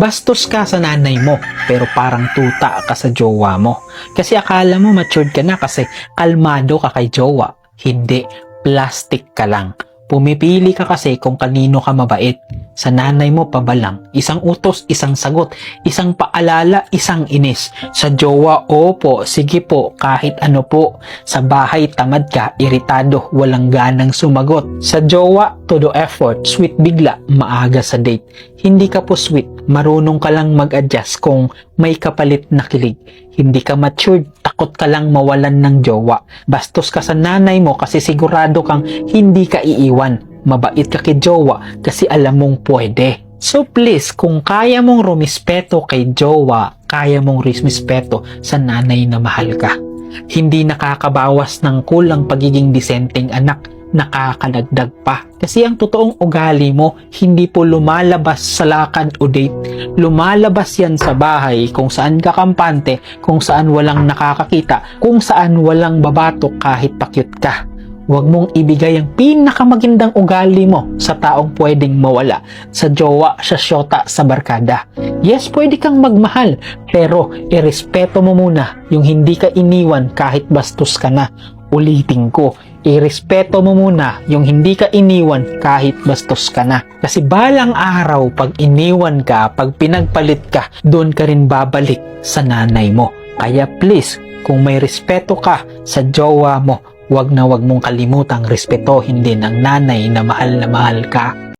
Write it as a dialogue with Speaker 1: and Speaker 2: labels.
Speaker 1: Bastos ka sa nanay mo, pero parang tuta ka sa jowa mo. Kasi akala mo matured ka na kasi kalmado ka kay jowa. Hindi, plastic ka lang. Pumipili ka kasi kung kanino ka mabait. Sa nanay mo pa ba lang? Isang utos, isang sagot. Isang paalala, isang inis. Sa jowa, opo, sige po, kahit ano po. Sa bahay, tamad ka, iritado, walang ganang sumagot. Sa jowa, todo effort, sweet bigla, maaga sa date. Hindi ka po sweet, marunong ka lang mag-adjust kung may kapalit na kilig. Hindi ka matured, takot ka lang mawalan ng jowa. Bastos ka sa nanay mo kasi sigurado kang hindi ka iiwan. Mabait ka kay jowa kasi alam mong pwede. So please, kung kaya mong rumispeto kay jowa, kaya mong rumispeto sa nanay na mahal ka. Hindi nakakabawas ng kulang pagiging disenteng anak, nakakadagdag pa. Kasi ang totoong ugali mo, hindi po lumalabas sa lakad o date. Lumalabas yan sa bahay kung saan ka kampante, kung saan walang nakakakita, kung saan walang babatok kahit pakyut ka. Huwag mong ibigay ang pinakamagandang ugali mo sa taong pwedeng mawala, sa jowa, sa syota, sa barkada. Yes, pwede kang magmahal, pero irespeto mo muna yung hindi ka iniwan kahit bastos ka na. Ulitin ko, irespeto mo muna yung hindi ka iniwan kahit bastos ka na. Kasi balang araw, pag iniwan ka, pag pinagpalit ka, doon ka rin babalik sa nanay mo. Kaya please, kung may respeto ka sa jowa mo, wag na wag mong kalimutang respetohin din ang nanay na mahal ka.